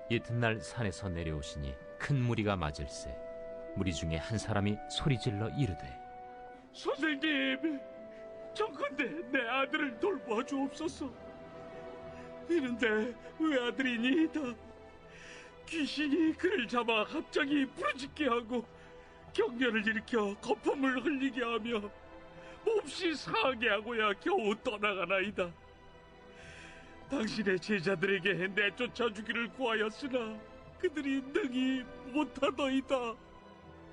이튿날 산에서 내려오시니 큰 무리가 맞을세 무리 중에 한 사람이 소리질러 이르되 선생님, 정컨대 내 아들을 돌보아 주옵소서. 이런데 외아들이니이다. 귀신이 그를 잡아 갑자기 부르짖게 하고 경련을 일으켜 거품을 흘리게 하며 몹시 상하게 하고야 겨우 떠나가나이다. 당신의 제자들에게 내쫓아 주기를 구하였으나 그들이 능히 못하더이다.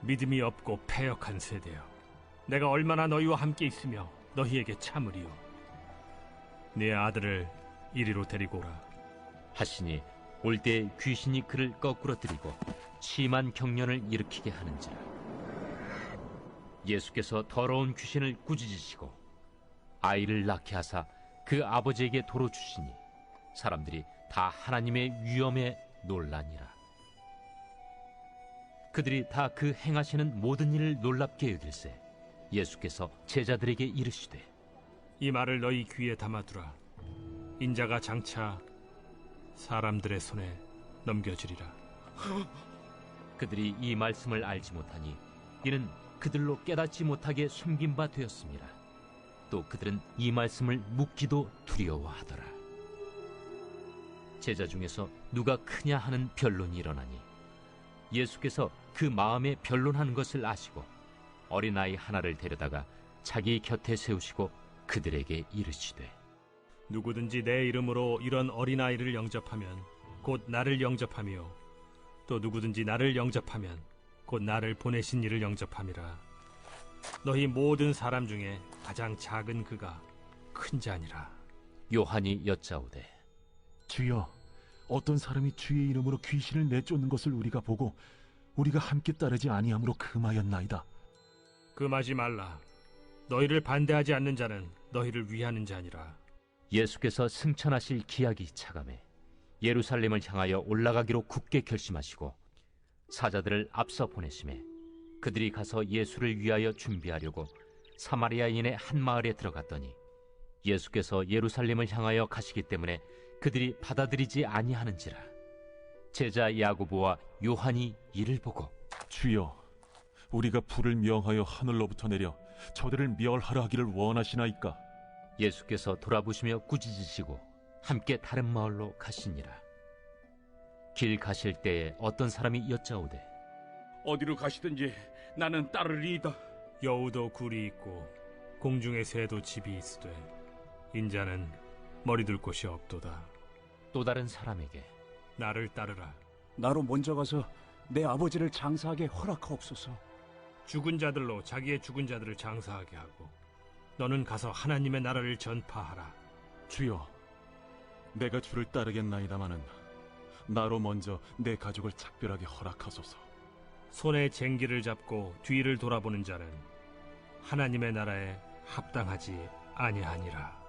믿음이 없고 패역한 세대여, 내가 얼마나 너희와 함께 있으며 너희에게 참으리요. 네 아들을 이리로 데리고 오라 하시니 올 때 귀신이 그를 거꾸로 들이고 심한 경련을 일으키게 하는지라. 예수께서 더러운 귀신을 꾸짖으시고 아이를 낳게 하사 그 아버지에게 도로 주시니 사람들이 다 하나님의 위엄에 놀라니라. 그들이 다 그 행하시는 모든 일을 놀랍게 여길세 예수께서 제자들에게 이르시되 이 말을 너희 귀에 담아두라. 인자가 장차 사람들의 손에 넘겨지리라. 그들이 이 말씀을 알지 못하니 이는 그들로 깨닫지 못하게 숨긴 바 되었습니다. 또 그들은 이 말씀을 묻기도 두려워하더라. 제자 중에서 누가 크냐 하는 변론이 일어나니 예수께서 그 마음에 변론하는 것을 아시고 어린아이 하나를 데려다가 자기 곁에 세우시고 그들에게 이르시되 누구든지 내 이름으로 이런 어린아이를 영접하면 곧 나를 영접하며 또 누구든지 나를 영접하면 곧 나를 보내신 이를 영접함이라. 너희 모든 사람 중에 가장 작은 그가 큰 자니라. 요한이 여짜오되 주여, 어떤 사람이 주의 이름으로 귀신을 내쫓는 것을 우리가 보고 우리가 함께 따르지 아니함으로 금하였나이다. 금하지 말라. 너희를 반대하지 않는 자는 너희를 위하는 자니라. 예수께서 승천하실 기약이 차감해 예루살렘을 향하여 올라가기로 굳게 결심하시고 사자들을 앞서 보내심에 그들이 가서 예수를 위하여 준비하려고 사마리아인의 한 마을에 들어갔더니 예수께서 예루살렘을 향하여 가시기 때문에 그들이 받아들이지 아니하는지라. 제자 야고보와 요한이 이를 보고 주여, 우리가 불을 명하여 하늘로부터 내려 저들을 멸하라 하기를 원하시나이까? 예수께서 돌아보시며 꾸짖으시고 함께 다른 마을로 가시니라. 길 가실 때에 어떤 사람이 여짜오되 어디로 가시든지 나는 따르리이다. 여우도 굴이 있고 공중의 새도 집이 있으되 인자는 머리 둘 곳이 없도다. 또 다른 사람에게 나를 따르라. 나로 먼저 가서 내 아버지를 장사하게 허락하옵소서. 죽은 자들로 자기의 죽은 자들을 장사하게 하고 너는 가서 하나님의 나라를 전파하라. 주여, 내가 주를 따르겠나이다마는 나로 먼저 내 가족을 작별하게 허락하소서. 손에 쟁기를 잡고 뒤를 돌아보는 자는 하나님의 나라에 합당하지 아니하니라.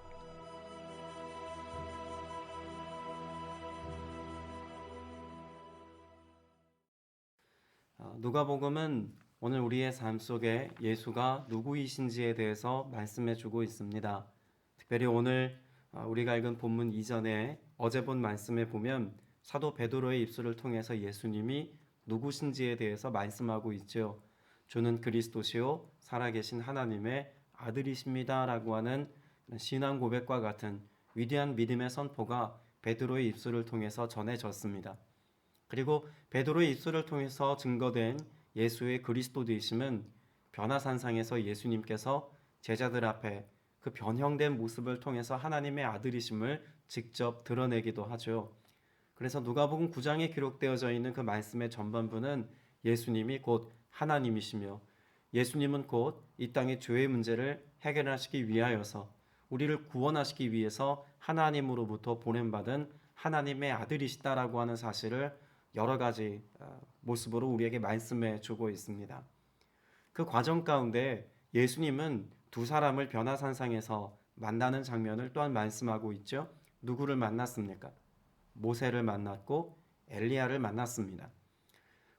누가복음은 오늘 우리의 삶 속에 예수가 누구이신지에 대해서 말씀해 주고 있습니다. 특별히 오늘 우리가 읽은 본문 이전에 어제 본 말씀에 보면 사도 베드로의 입술을 통해서 예수님이 누구신지에 대해서 말씀하고 있죠. 주는 그리스도시요 살아계신 하나님의 아들이십니다 라고 하는 신앙 고백과 같은 위대한 믿음의 선포가 베드로의 입술을 통해서 전해졌습니다. 그리고 베드로의 입술을 통해서 증거된 예수의 그리스도 되심은 변화산상에서 예수님께서 제자들 앞에 그 변형된 모습을 통해서 하나님의 아들이심을 직접 드러내기도 하죠. 그래서 누가복음 9장에 기록되어져 있는 그 말씀의 전반부는 예수님이 곧 하나님이시며 예수님은 곧 이 땅의 죄의 문제를 해결하시기 위하여서 우리를 구원하시기 위해서 하나님으로부터 보냄받은 하나님의 아들이시다라고 하는 사실을 여러 가지 모습으로 우리에게 말씀해 주고 있습니다. 그 과정 가운데 예수님은 두 사람을 변화산상에서 만나는 장면을 또한 말씀하고 있죠. 누구를 만났습니까? 모세를 만났고 엘리야를 만났습니다.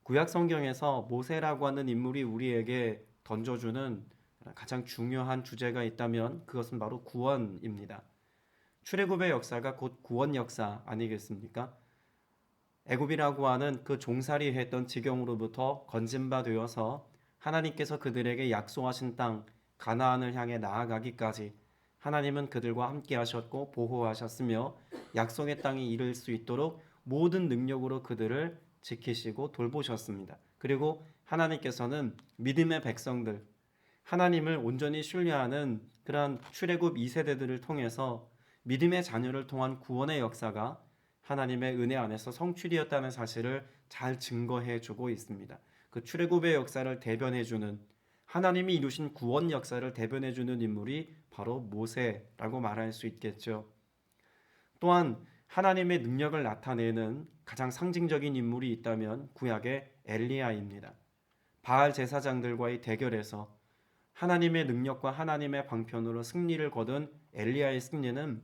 구약 성경에서 모세라고 하는 인물이 우리에게 던져주는 가장 중요한 주제가 있다면 그것은 바로 구원입니다. 출애굽의 역사가 곧 구원 역사 아니겠습니까? 애굽이라고 하는 그 종살이 했던 지경으로부터 건진 바 되어서 하나님께서 그들에게 약속하신 땅 가나안을 향해 나아가기까지 하나님은 그들과 함께 하셨고 보호하셨으며 약속의 땅에 이를 수 있도록 모든 능력으로 그들을 지키시고 돌보셨습니다. 그리고 하나님께서는 믿음의 백성들, 하나님을 온전히 신뢰하는 그러한 출애굽 2세대들을 통해서 믿음의 자녀를 통한 구원의 역사가 하나님의 은혜 안에서 성취되었다는 사실을 잘 증거해 주고 있습니다. 그 출애굽의 역사를 대변해 주는, 하나님이 이루신 구원 역사를 대변해 주는 인물이 바로 모세라고 말할 수 있겠죠. 또한 하나님의 능력을 나타내는 가장 상징적인 인물이 있다면 구약의 엘리야입니다. 바알 제사장들과의 대결에서 하나님의 능력과 하나님의 방편으로 승리를 거둔 엘리야의 승리는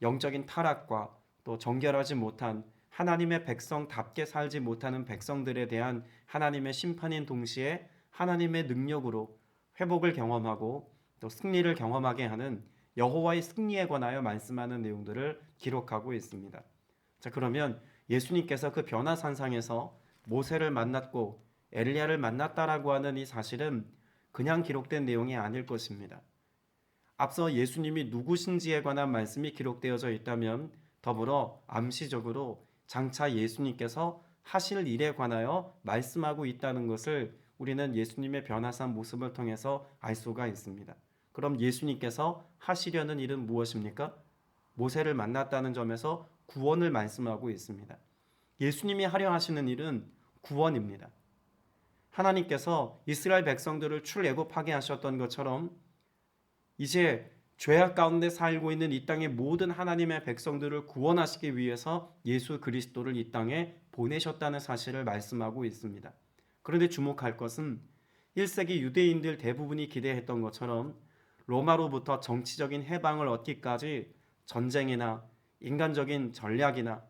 영적인 타락과 또 정결하지 못한 하나님의 백성답게 살지 못하는 백성들에 대한 하나님의 심판인 동시에 하나님의 능력으로 회복을 경험하고 또 승리를 경험하게 하는 여호와의 승리에 관하여 말씀하는 내용들을 기록하고 있습니다. 자, 그러면 예수님께서 그 변화산상에서 모세를 만났고 엘리야를 만났다라고 하는 이 사실은 그냥 기록된 내용이 아닐 것입니다. 앞서 예수님이 누구신지에 관한 말씀이 기록되어져 있다면 더불어 암시적으로 장차 예수님께서 하실 일에 관하여 말씀하고 있다는 것을 우리는 예수님의 변화산 모습을 통해서 알 수가 있습니다. 그럼 예수님께서 하시려는 일은 무엇입니까? 모세를 만났다는 점에서 구원을 말씀하고 있습니다. 예수님이 하려 하시는 일은 구원입니다. 하나님께서 이스라엘 백성들을 출애굽하게 하셨던 것처럼 이제 죄악 가운데 살고 있는 이 땅의 모든 하나님의 백성들을 구원하시기 위해서 예수 그리스도를 이 땅에 보내셨다는 사실을 말씀하고 있습니다. 그런데 주목할 것은 1세기 유대인들 대부분이 기대했던 것처럼 로마로부터 정치적인 해방을 얻기까지 전쟁이나 인간적인 전략이나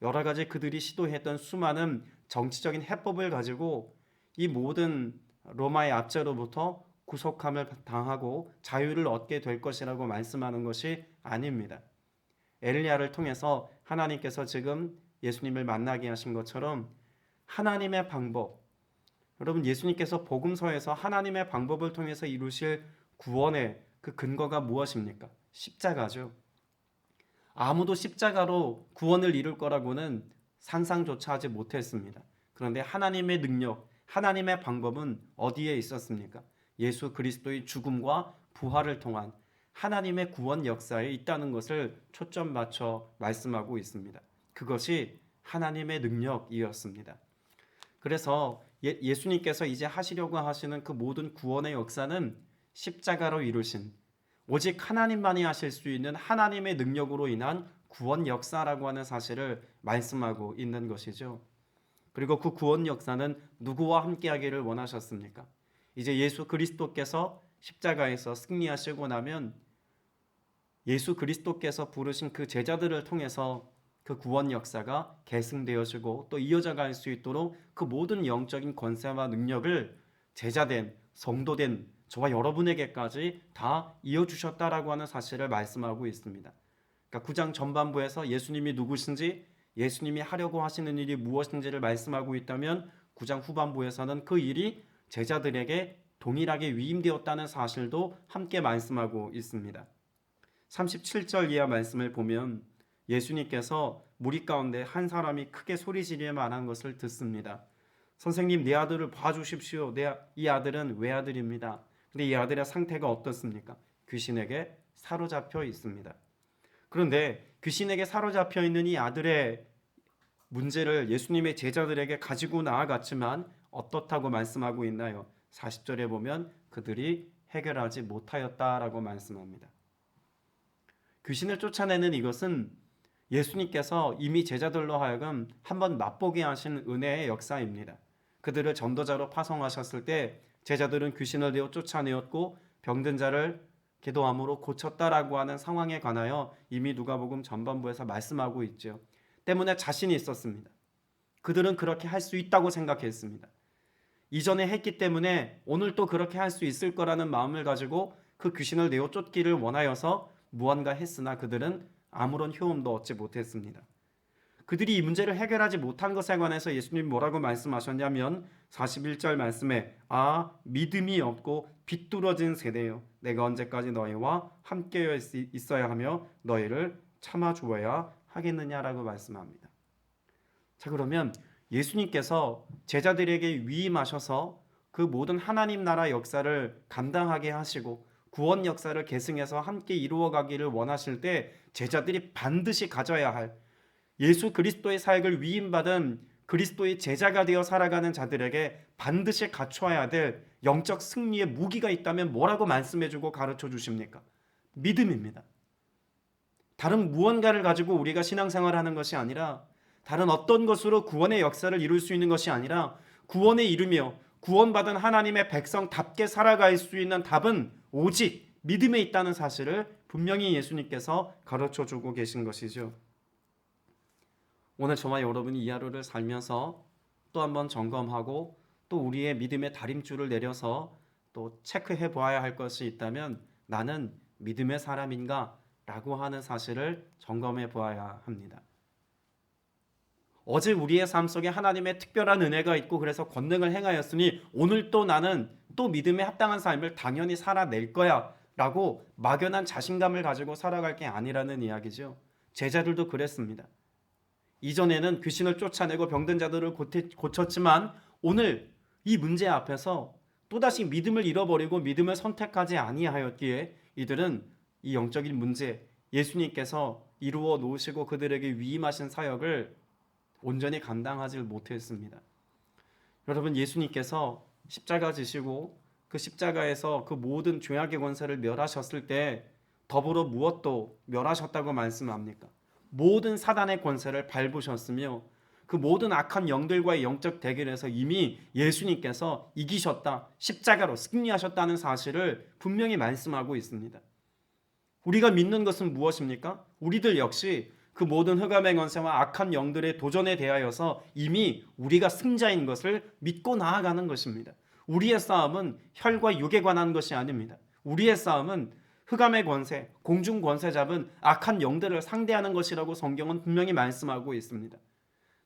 여러 가지 그들이 시도했던 수많은 정치적인 해법을 가지고 이 모든 로마의 압제로부터 구속함을 당하고 자유를 얻게 될 것이라고 말씀하는 것이 아닙니다. 엘리야를 통해서 하나님께서 지금 예수님을 만나게 하신 것처럼 하나님의 방법, 여러분 예수님께서 복음서에서 하나님의 방법을 통해서 이루실 구원의 그 근거가 무엇입니까? 십자가죠. 아무도 십자가로 구원을 이룰 거라고는 상상조차 하지 못했습니다. 그런데 하나님의 능력, 하나님의 방법은 어디에 있었습니까? 예수 그리스도의 죽음과 부활을 통한 하나님의 구원 역사에 있다는 것을 초점 맞춰 말씀하고 있습니다. 그것이 하나님의 능력이었습니다. 그래서 예수님께서 이제 하시려고 하시는 그 모든 구원의 역사는 십자가로 이루신 오직 하나님만이 하실 수 있는 하나님의 능력으로 인한 구원 역사라고 하는 사실을 말씀하고 있는 것이죠. 그리고 그 구원 역사는 누구와 함께 하기를 원하셨습니까? 이제 예수 그리스도께서 십자가에서 승리하시고 나면 예수 그리스도께서 부르신 그 제자들을 통해서 그 구원 역사가 계승되어지고 또 이어져 갈 수 있도록 그 모든 영적인 권세와 능력을 제자된 성도된 저와 여러분에게까지 다 이어주셨다라고 하는 사실을 말씀하고 있습니다. 그러니까 9장 전반부에서 예수님이 누구신지 예수님이 하려고 하시는 일이 무엇인지를 말씀하고 있다면 9장 후반부에서는 그 일이 제자들에게 동일하게 위임되었다는 사실도 함께 말씀하고 있습니다. 37절 이하 말씀을 보면 예수님께서 무리 가운데 한 사람이 크게 소리 지를 만한 것을 듣습니다. 선생님, 내 아들을 봐주십시오. 이 아들은 외아들입니다. 근데 이 아들의 상태가 어떻습니까? 귀신에게 사로잡혀 있습니다. 그런데 귀신에게 사로잡혀 있는 이 아들의 문제를 예수님의 제자들에게 가지고 나아갔지만 어떻다고 말씀하고 있나요? 40절에 보면 그들이 해결하지 못하였다라고 말씀합니다. 귀신을 쫓아내는 이것은 예수님께서 이미 제자들로 하여금 한번 맛보게 하신 은혜의 역사입니다. 그들을 전도자로 파송하셨을 때 제자들은 귀신을 내어 쫓아내었고 병든 자를 기도함으로 고쳤다라고 하는 상황에 관하여 이미 누가복음 전반부에서 말씀하고 있죠. 때문에 자신이 있었습니다. 그들은 그렇게 할 수 있다고 생각했습니다. 이전에 했기 때문에 오늘 또 그렇게 할 수 있을 거라는 마음을 가지고 그 귀신을 내어 쫓기를 원하여서 무언가 했으나 그들은 아무런 효험도 얻지 못했습니다. 그들이 이 문제를 해결하지 못한 것에 관해서 예수님이 뭐라고 말씀하셨냐면 41절 말씀에 믿음이 없고 비뚤어진 세대요, 내가 언제까지 너희와 함께 있어야 하며 너희를 참아주어야 하겠느냐라고 말씀합니다. 자, 그러면 예수님께서 제자들에게 위임하셔서 그 모든 하나님 나라 역사를 감당하게 하시고 구원 역사를 계승해서 함께 이루어가기를 원하실 때 제자들이 반드시 가져야 할 예수 그리스도의 사역을 위임받은 그리스도의 제자가 되어 살아가는 자들에게 반드시 갖춰야 될 영적 승리의 무기가 있다면 뭐라고 말씀해주고 가르쳐 주십니까? 믿음입니다. 다른 무언가를 가지고 우리가 신앙생활을 하는 것이 아니라, 다른 어떤 것으로 구원의 역사를 이룰 수 있는 것이 아니라, 구원에 이르며 구원받은 하나님의 백성답게 살아갈 수 있는 답은 오직 믿음에 있다는 사실을 분명히 예수님께서 가르쳐주고 계신 것이죠. 오늘 저와 여러분이 이 하루를 살면서 또 한번 점검하고 또 우리의 믿음의 다림줄을 내려서 또 체크해 보아야 할 것이 있다면, 나는 믿음의 사람인가? 라고 하는 사실을 점검해 보아야 합니다. 어제 우리의 삶 속에 하나님의 특별한 은혜가 있고 그래서 권능을 행하였으니 오늘 또 나는 또 믿음에 합당한 삶을 당연히 살아낼 거야 라고 막연한 자신감을 가지고 살아갈 게 아니라는 이야기죠. 제자들도 그랬습니다. 이전에는 귀신을 쫓아내고 병든 자들을 고쳤지만 오늘 이 문제 앞에서 또다시 믿음을 잃어버리고 믿음을 선택하지 아니하였기에 이들은 이 영적인 문제, 예수님께서 이루어 놓으시고 그들에게 위임하신 사역을 온전히 감당하지 못했습니다. 여러분, 예수님께서 십자가 지시고 그 십자가에서 그 모든 죄악의 권세를 멸하셨을 때 더불어 무엇도 멸하셨다고 말씀합니까? 모든 사단의 권세를 밟으셨으며 그 모든 악한 영들과의 영적 대결에서 이미 예수님께서 이기셨다, 십자가로 승리하셨다는 사실을 분명히 말씀하고 있습니다. 우리가 믿는 것은 무엇입니까? 우리들 역시 그 모든 흑암의 권세와 악한 영들의 도전에 대하여서 이미 우리가 승자인 것을 믿고 나아가는 것입니다. 우리의 싸움은 혈과 육에 관한 것이 아닙니다. 우리의 싸움은 흑암의 권세, 공중 권세 잡은 악한 영들을 상대하는 것이라고 성경은 분명히 말씀하고 있습니다.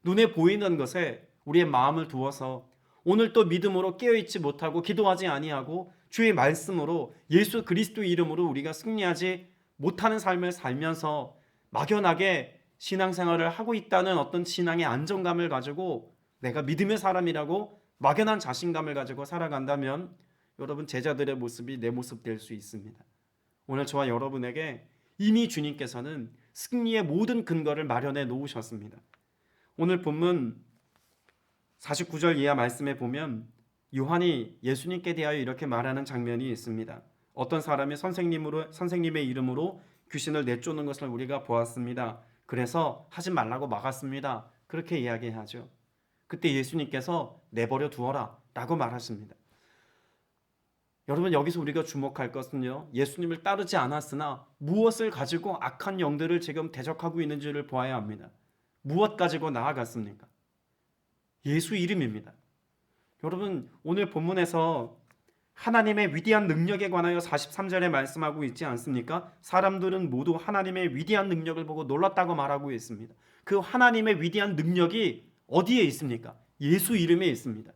눈에 보이는 것에 우리의 마음을 두어서 오늘 또 믿음으로 깨어있지 못하고 기도하지 아니하고 주의 말씀으로 예수 그리스도의 이름으로 우리가 승리하지 못하는 삶을 살면서 막연하게 신앙생활을 하고 있다는 어떤 신앙의 안정감을 가지고 내가 믿음의 사람이라고 막연한 자신감을 가지고 살아간다면 여러분, 제자들의 모습이 내 모습 될 수 있습니다. 오늘 저와 여러분에게 이미 주님께서는 승리의 모든 근거를 마련해 놓으셨습니다. 오늘 본문 49절 이하 말씀에 보면 요한이 예수님께 대하여 이렇게 말하는 장면이 있습니다. 어떤 사람이 선생님의 이름으로 귀신을 내쫓는 것을 우리가 보았습니다. 그래서 하지 말라고 막았습니다. 그렇게 이야기하죠. 그때 예수님께서 내버려 두어라 라고 말하십니다. 여러분, 여기서 우리가 주목할 것은요, 예수님을 따르지 않았으나 무엇을 가지고 악한 영들을 지금 대적하고 있는지를 보아야 합니다. 무엇 가지고 나아갔습니까? 예수 이름입니다. 여러분, 오늘 본문에서 하나님의 위대한 능력에 관하여 43절에 말씀하고 있지 않습니까? 사람들은 모두 하나님의 위대한 능력을 보고 놀랐다고 말하고 있습니다. 그 하나님의 위대한 능력이 어디에 있습니까? 예수 이름에 있습니다.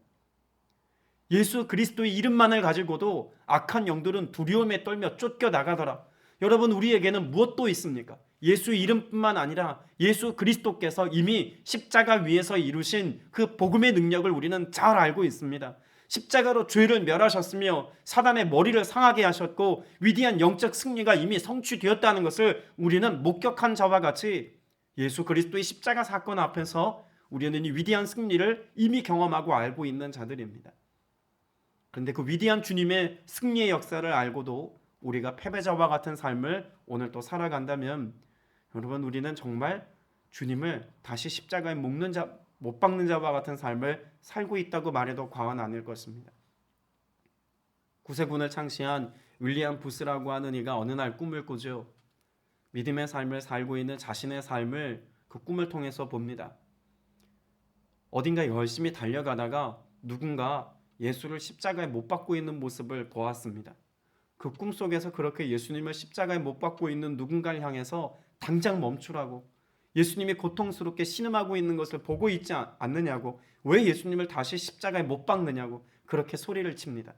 예수 그리스도의 이름만을 가지고도 악한 영들은 두려움에 떨며 쫓겨나가더라. 여러분, 우리에게는 무엇도 있습니까? 예수 이름뿐만 아니라 예수 그리스도께서 이미 십자가 위에서 이루신 그 복음의 능력을 우리는 잘 알고 있습니다. 십자가로 죄를 멸하셨으며 사단의 머리를 상하게 하셨고 위대한 영적 승리가 이미 성취되었다는 것을 우리는 목격한 자와 같이 예수 그리스도의 십자가 사건 앞에서 우리는 이 위대한 승리를 이미 경험하고 알고 있는 자들입니다. 그런데 그 위대한 주님의 승리의 역사를 알고도 우리가 패배자와 같은 삶을 오늘 또 살아간다면 여러분, 우리는 정말 주님을 다시 십자가에 못 박는 자와 같은 삶을 살고 있다고 말해도 과언 아닐 것입니다. 구세군을 창시한 윌리엄 부스라고 하는 이가 어느 날 꿈을 꾸죠. 믿음의 삶을 살고 있는 자신의 삶을 그 꿈을 통해서 봅니다. 어딘가 열심히 달려가다가 누군가 예수를 십자가에 못 박고 있는 모습을 보았습니다. 그 꿈속에서 그렇게 예수님을 십자가에 못 박고 있는 누군가를 향해서 당장 멈추라고, 예수님이 고통스럽게 신음하고 있는 것을 보고 있지 않느냐고, 왜 예수님을 다시 십자가에 못 박느냐고 그렇게 소리를 칩니다.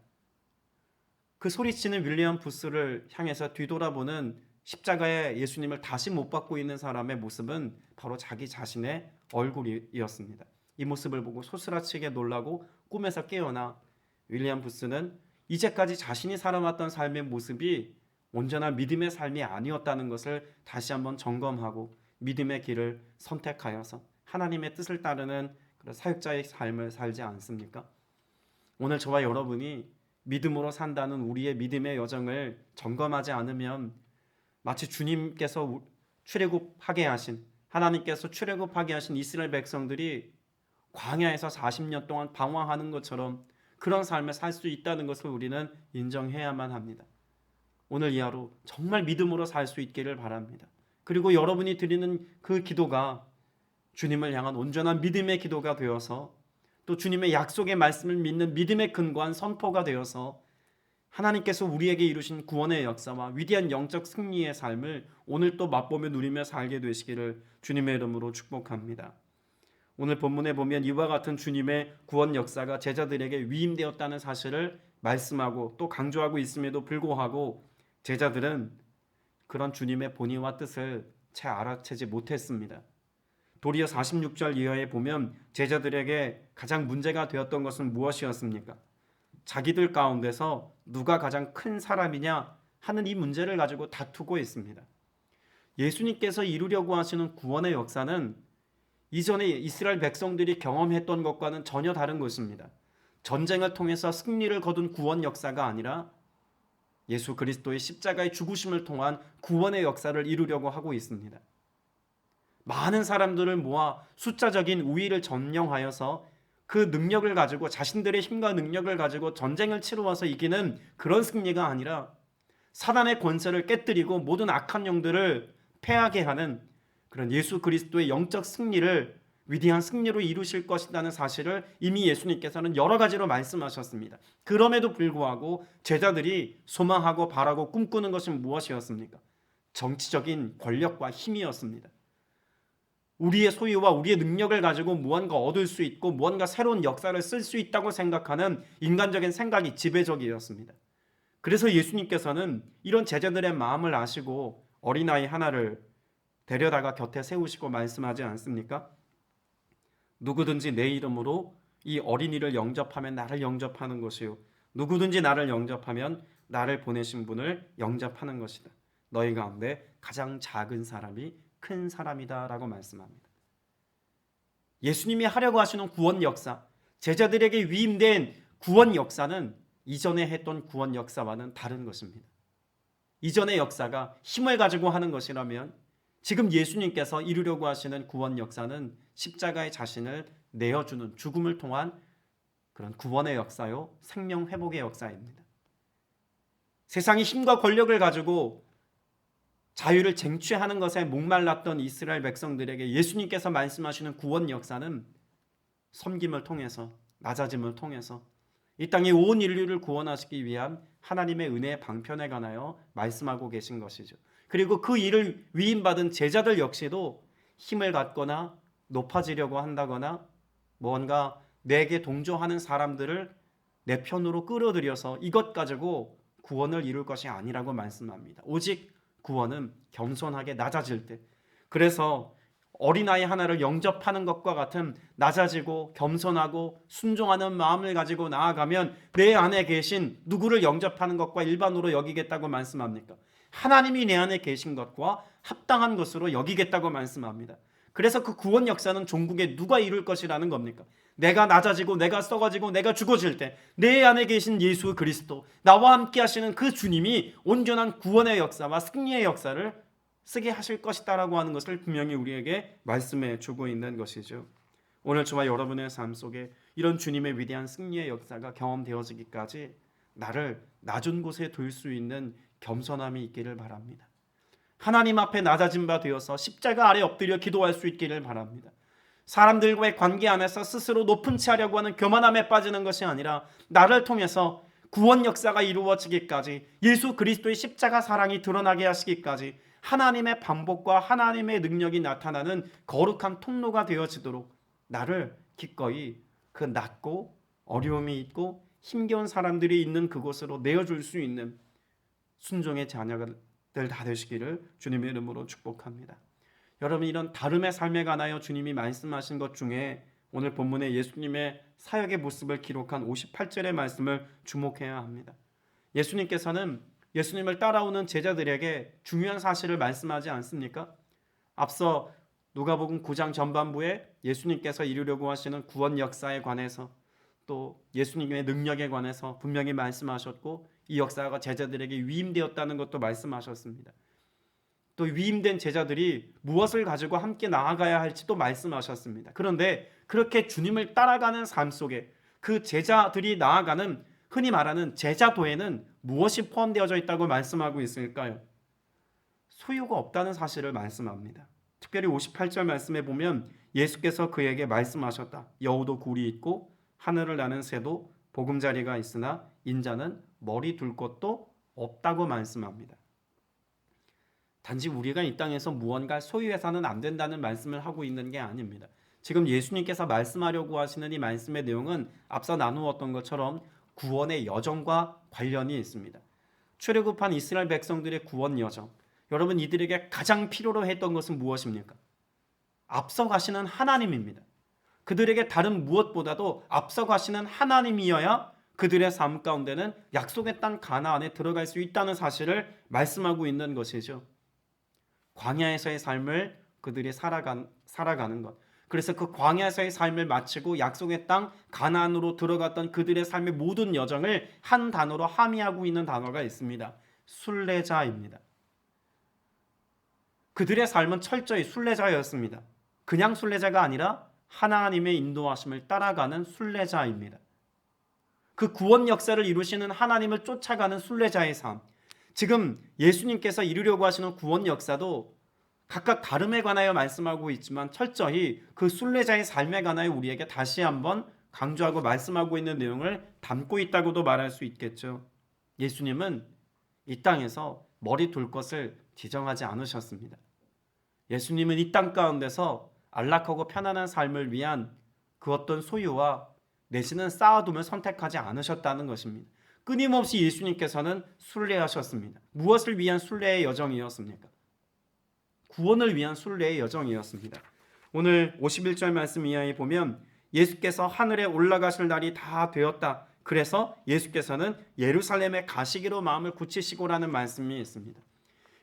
그 소리치는 윌리엄 부스를 향해서 뒤돌아보는 십자가에 예수님을 다시 못 박고 있는 사람의 모습은 바로 자기 자신의 얼굴이었습니다. 이 모습을 보고 소스라치게 놀라고 꿈에서 깨어나 윌리엄 부스는 이제까지 자신이 살아왔던 삶의 모습이 온전한 믿음의 삶이 아니었다는 것을 다시 한번 점검하고 믿음의 길을 선택하여서 하나님의 뜻을 따르는 그런 사역자의 삶을 살지 않습니까? 오늘 저와 여러분이 믿음으로 산다는 우리의 믿음의 여정을 점검하지 않으면 마치 주님께서 출애굽하게 하신, 하나님께서 출애굽하게 하신 이스라엘 백성들이 광야에서 40년 동안 방황하는 것처럼 그런 삶을 살 수 있다는 것을 우리는 인정해야만 합니다. 오늘 이 하루 정말 믿음으로 살 수 있기를 바랍니다. 그리고 여러분이 드리는 그 기도가 주님을 향한 온전한 믿음의 기도가 되어서 또 주님의 약속의 말씀을 믿는 믿음의 근거한 선포가 되어서 하나님께서 우리에게 이루신 구원의 역사와 위대한 영적 승리의 삶을 오늘 또 맛보며 누리며 살게 되시기를 주님의 이름으로 축복합니다. 오늘 본문에 보면 이와 같은 주님의 구원 역사가 제자들에게 위임되었다는 사실을 말씀하고 또 강조하고 있음에도 불구하고 제자들은 그런 주님의 본의와 뜻을 채 알아채지 못했습니다. 도리어 46절 이하에 보면 제자들에게 가장 문제가 되었던 것은 무엇이었습니까? 자기들 가운데서 누가 가장 큰 사람이냐 하는 이 문제를 가지고 다투고 있습니다. 예수님께서 이루려고 하시는 구원의 역사는 이전에 이스라엘 백성들이 경험했던 것과는 전혀 다른 것입니다. 전쟁을 통해서 승리를 거둔 구원 역사가 아니라 예수 그리스도의 십자가의 죽으심을 통한 구원의 역사를 이루려고 하고 있습니다. 많은 사람들을 모아 숫자적인 우위를 점령하여서 그 능력을 가지고 자신들의 힘과 능력을 가지고 전쟁을 치루어서 이기는 그런 승리가 아니라 사단의 권세를 깨뜨리고 모든 악한 영들을 패하게 하는 그런 예수 그리스도의 영적 승리를 위대한 승리로 이루실 것이라는 사실을 이미 예수님께서는 여러 가지로 말씀하셨습니다. 그럼에도 불구하고 제자들이 소망하고 바라고 꿈꾸는 것이 무엇이었습니까? 정치적인 권력과 힘이었습니다. 우리의 소유와 우리의 능력을 가지고 무언가 얻을 수 있고 무언가 새로운 역사를 쓸 수 있다고 생각하는 인간적인 생각이 지배적이었습니다. 그래서 예수님께서는 이런 제자들의 마음을 아시고 어린아이 하나를 데려다가 곁에 세우시고 말씀하지 않습니까? 누구든지 내 이름으로 이 어린이를 영접하면 나를 영접하는 것이요 누구든지 나를 영접하면 나를 보내신 분을 영접하는 것이다. 너희 가운데 가장 작은 사람이 큰 사람이다 라고 말씀합니다. 예수님이 하려고 하시는 구원 역사, 제자들에게 위임된 구원 역사는 이전에 했던 구원 역사와는 다른 것입니다. 이전의 역사가 힘을 가지고 하는 것이라면 지금 예수님께서 이루려고 하시는 구원 역사는 십자가의 자신을 내어주는 죽음을 통한 그런 구원의 역사요, 생명 회복의 역사입니다. 세상의 힘과 권력을 가지고 자유를 쟁취하는 것에 목말랐던 이스라엘 백성들에게 예수님께서 말씀하시는 구원 역사는 섬김을 통해서, 낮아짐을 통해서 이 땅의 온 인류를 구원하시기 위한 하나님의 은혜의 방편에 관하여 말씀하고 계신 것이죠. 그리고 그 일을 위임받은 제자들 역시도 힘을 갖거나 높아지려고 한다거나 뭔가 내게 동조하는 사람들을 내 편으로 끌어들여서 이것 가지고 구원을 이룰 것이 아니라고 말씀합니다. 오직 구원은 겸손하게 낮아질 때, 그래서 어린아이 하나를 영접하는 것과 같은 낮아지고 겸손하고 순종하는 마음을 가지고 나아가면 내 안에 계신 누구를 영접하는 것과 일반으로 여기겠다고 말씀합니까? 하나님이 내 안에 계신 것과 합당한 것으로 여기겠다고 말씀합니다. 그래서 그 구원 역사는 종국에 누가 이룰 것이라는 겁니까? 내가 낮아지고 내가 썩어지고 내가 죽어질 때 내 안에 계신 예수 그리스도, 나와 함께 하시는 그 주님이 온전한 구원의 역사와 승리의 역사를 쓰게 하실 것이다라고 하는 것을 분명히 우리에게 말씀해 주고 있는 것이죠. 오늘 저와 여러분의 삶 속에 이런 주님의 위대한 승리의 역사가 경험되어지기까지 나를 낮은 곳에 둘 수 있는 겸손함이 있기를 바랍니다. 하나님 앞에 낮아진 바 되어서 십자가 아래 엎드려 기도할 수 있기를 바랍니다. 사람들과의 관계 안에서 스스로 높은 채 하려고 하는 교만함에 빠지는 것이 아니라 나를 통해서 구원 역사가 이루어지기까지, 예수 그리스도의 십자가 사랑이 드러나게 하시기까지, 하나님의 방법과 하나님의 능력이 나타나는 거룩한 통로가 되어지도록 나를 기꺼이 그 낮고 어려움이 있고 힘겨운 사람들이 있는 그곳으로 내어줄 수 있는 순종의 자녀들 다 되시기를 주님의 이름으로 축복합니다. 여러분, 이런 다름의 삶에 관하여 주님이 말씀하신 것 중에 오늘 본문에 예수님의 사역의 모습을 기록한 58절의 말씀을 주목해야 합니다. 예수님께서는 예수님을 따라오는 제자들에게 중요한 사실을 말씀하지 않습니까? 앞서 누가복음 9장 전반부에 예수님께서 이루려고 하시는 구원 역사에 관해서 또 예수님의 능력에 관해서 분명히 말씀하셨고 이 역사가 제자들에게 위임되었다는 것도 말씀하셨습니다. 또 위임된 제자들이 무엇을 가지고 함께 나아가야 할지도 말씀하셨습니다. 그런데 그렇게 주님을 따라가는 삶 속에 그 제자들이 나아가는 흔히 말하는 제자도에는 무엇이 포함되어져 있다고 말씀하고 있을까요? 소유가 없다는 사실을 말씀합니다. 특별히 58절 말씀에 보면 예수께서 그에게 말씀하셨다. 여우도 굴이 있고 하늘을 나는 새도 보금자리가 있으나 인자는 머리 둘 곳도 없다고 말씀합니다. 단지 우리가 이 땅에서 무언가 소유해서는 안 된다는 말씀을 하고 있는 게 아닙니다. 지금 예수님께서 말씀하려고 하시는 이 말씀의 내용은 앞서 나누었던 것처럼 구원의 여정과 관련이 있습니다. 출애굽한 이스라엘 백성들의 구원 여정, 여러분 이들에게 가장 필요로 했던 것은 무엇입니까? 앞서가시는 하나님입니다. 그들에게 다른 무엇보다도 앞서가시는 하나님이어야 그들의 삶 가운데는 약속의 땅 가나안에 들어갈 수 있다는 사실을 말씀하고 있는 것이죠. 광야에서의 삶을 그들이 살아가는 것. 그래서 그 광야에서의 삶을 마치고 약속의 땅 가나안으로 들어갔던 그들의 삶의 모든 여정을 한 단어로 함의하고 있는 단어가 있습니다. 순례자입니다. 그들의 삶은 철저히 순례자였습니다. 그냥 순례자가 아니라 하나님의 인도하심을 따라가는 순례자입니다. 그 구원 역사를 이루시는 하나님을 쫓아가는 순례자의 삶. 지금 예수님께서 이루려고 하시는 구원 역사도 각각 다름에 관하여 말씀하고 있지만 철저히 그 순례자의 삶에 관하여 우리에게 다시 한번 강조하고 말씀하고 있는 내용을 담고 있다고도 말할 수 있겠죠. 예수님은 이 땅에서 머리 둘 것을 지정하지 않으셨습니다. 예수님은 이 땅 가운데서 안락하고 편안한 삶을 위한 그 어떤 소유와 내지는 쌓아둠을 선택하지 않으셨다는 것입니다. 끊임없이 예수님께서는 순례하셨습니다. 무엇을 위한 순례의 여정이었습니까? 구원을 위한 순례의 여정이었습니다. 오늘 51절 말씀 이하에 보면 예수께서 하늘에 올라가실 날이 다 되었다. 그래서 예수께서는 예루살렘에 가시기로 마음을 굳히시고라는 말씀이 있습니다.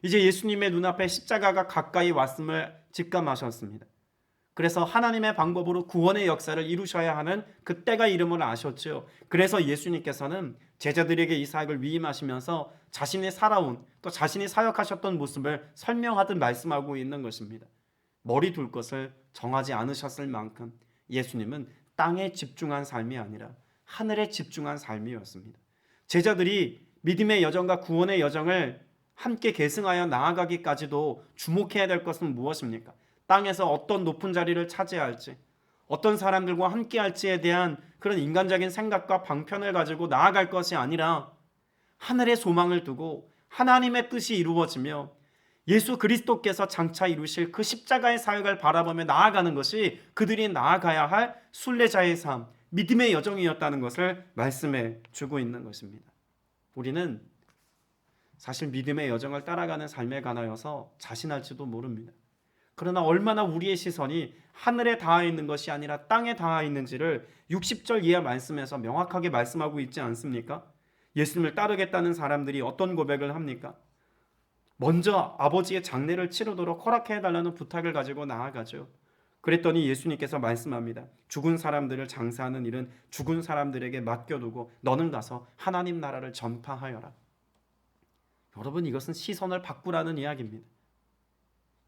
이제 예수님의 눈앞에 십자가가 가까이 왔음을 직감하셨습니다. 그래서 하나님의 방법으로 구원의 역사를 이루셔야 하는 그 때가 이름을 아셨죠. 그래서 예수님께서는 제자들에게 이 사역을 위임하시면서 자신이 살아온 또 자신이 사역하셨던 모습을 설명하듯 말씀하고 있는 것입니다. 머리 둘 것을 정하지 않으셨을 만큼 예수님은 땅에 집중한 삶이 아니라 하늘에 집중한 삶이었습니다. 제자들이 믿음의 여정과 구원의 여정을 함께 계승하여 나아가기까지도 주목해야 될 것은 무엇입니까? 땅에서 어떤 높은 자리를 차지할지, 어떤 사람들과 함께할지에 대한 그런 인간적인 생각과 방편을 가지고 나아갈 것이 아니라 하늘의 소망을 두고 하나님의 뜻이 이루어지며 예수 그리스도께서 장차 이루실 그 십자가의 사역을 바라보며 나아가는 것이 그들이 나아가야 할 순례자의 삶, 믿음의 여정이었다는 것을 말씀해 주고 있는 것입니다. 우리는 사실 믿음의 여정을 따라가는 삶에 관하여서 자신할지도 모릅니다. 그러나 얼마나 우리의 시선이 하늘에 닿아 있는 것이 아니라 땅에 닿아 있는지를 60절 이하 말씀에서 명확하게 말씀하고 있지 않습니까? 예수님을 따르겠다는 사람들이 어떤 고백을 합니까? 먼저 아버지의 장례를 치르도록 허락해달라는 부탁을 가지고 나아가죠. 그랬더니 예수님께서 말씀합니다. 죽은 사람들을 장사하는 일은 죽은 사람들에게 맡겨두고 너는 가서 하나님 나라를 전파하여라. 여러분, 이것은 시선을 바꾸라는 이야기입니다.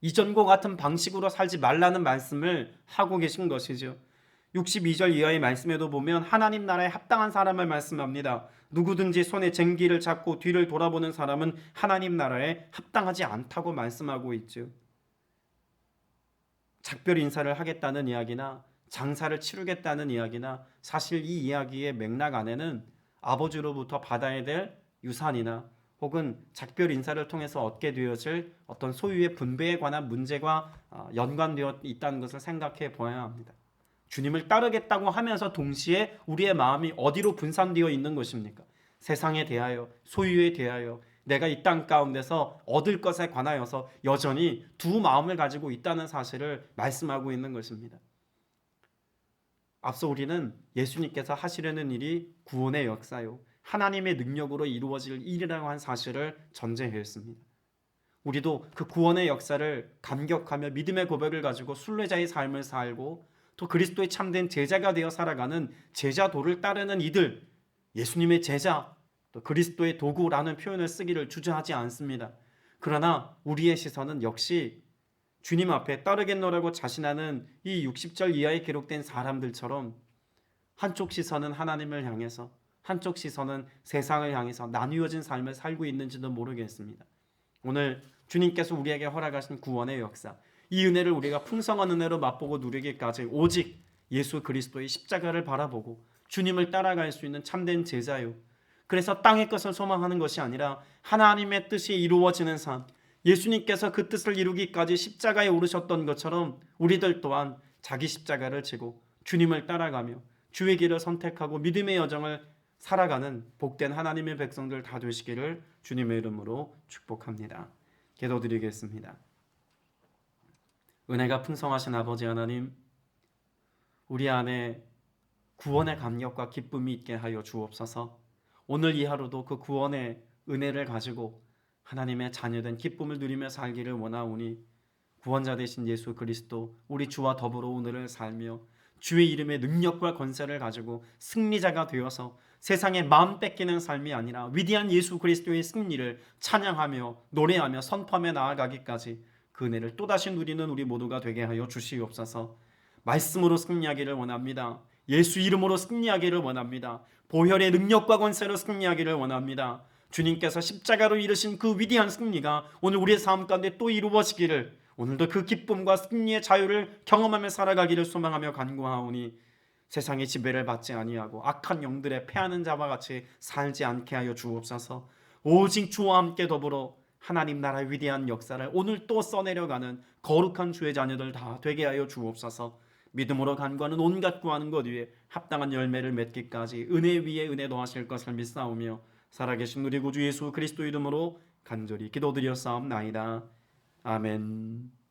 이전과 같은 방식으로 살지 말라는 말씀을 하고 계신 것이죠. 62절 이하의 말씀에도 보면 하나님 나라에 합당한 사람을 말씀합니다. 누구든지 손에 쟁기를 잡고 뒤를 돌아보는 사람은 하나님 나라에 합당하지 않다고 말씀하고 있죠. 작별 인사를 하겠다는 이야기나 장사를 치르겠다는 이야기나 사실 이 이야기의 맥락 안에는 아버지로부터 받아야 될 유산이나 혹은 작별 인사를 통해서 얻게 되어질 어떤 소유의 분배에 관한 문제가 연관되어 있다는 것을 생각해 보아야 합니다. 주님을 따르겠다고 하면서 동시에 우리의 마음이 어디로 분산되어 있는 것입니까? 세상에 대하여, 소유에 대하여, 내가 이 땅 가운데서 얻을 것에 관하여서 여전히 두 마음을 가지고 있다는 사실을 말씀하고 있는 것입니다. 앞서 우리는 예수님께서 하시려는 일이 구원의 역사요, 하나님의 능력으로 이루어질 일이라고 한 사실을 전제했습니다. 우리도 그 구원의 역사를 감격하며 믿음의 고백을 가지고 순례자의 삶을 살고 또 그리스도의 참된 제자가 되어 살아가는 제자도를 따르는 이들, 예수님의 제자, 또 그리스도의 도구라는 표현을 쓰기를 주저하지 않습니다. 그러나 우리의 시선은 역시 주님 앞에 따르겠노라고 자신하는 이 60절 이하에 기록된 사람들처럼 한쪽 시선은 하나님을 향해서, 한쪽 시선은 세상을 향해서 나뉘어진 삶을 살고 있는지도 모르겠습니다. 오늘 주님께서 우리에게 허락하신 구원의 역사, 이 은혜를 우리가 풍성한 은혜로 맛보고 누리기까지 오직 예수 그리스도의 십자가를 바라보고 주님을 따라갈 수 있는 참된 제자요, 그래서 땅의 것을 소망하는 것이 아니라 하나님의 뜻이 이루어지는 삶, 예수님께서 그 뜻을 이루기까지 십자가에 오르셨던 것처럼 우리들 또한 자기 십자가를 지고 주님을 따라가며 주의 길을 선택하고 믿음의 여정을 살아가는 복된 하나님의 백성들 다 되시기를 주님의 이름으로 축복합니다. 기도드리겠습니다. 은혜가 풍성하신 아버지 하나님, 우리 안에 구원의 감격과 기쁨이 있게 하여 주옵소서. 오늘 이 하루도 그 구원의 은혜를 가지고 하나님의 자녀된 기쁨을 누리며 살기를 원하오니 구원자 되신 예수 그리스도 우리 주와 더불어 오늘을 살며 주의 이름의 능력과 권세를 가지고 승리자가 되어서 세상에 마음 뺏기는 삶이 아니라 위대한 예수 그리스도의 승리를 찬양하며 노래하며 선포하며 나아가기까지 그 은혜를 또다시 누리는 우리 모두가 되게 하여 주시옵소서. 말씀으로 승리하기를 원합니다. 예수 이름으로 승리하기를 원합니다. 보혈의 능력과 권세로 승리하기를 원합니다. 주님께서 십자가로 이루신 그 위대한 승리가 오늘 우리의 삶 가운데 또 이루어지기를, 오늘도 그 기쁨과 승리의 자유를 경험하며 살아가기를 소망하며 간구하오니 세상의 지배를 받지 아니하고 악한 영들의 패하는 자와 같이 살지 않게 하여 주옵소서. 오직 주와 함께 더불어 하나님 나라의 위대한 역사를 오늘 또 써내려가는 거룩한 주의 자녀들 다 되게 하여 주옵소서. 믿음으로 간구하는 온갖 구하는 것 위에 합당한 열매를 맺기까지 은혜 위에 은혜 더하실 것을 믿사오며 살아계신 우리 구주 예수 그리스도 이름으로 간절히 기도드렸사옵나이다. 아멘.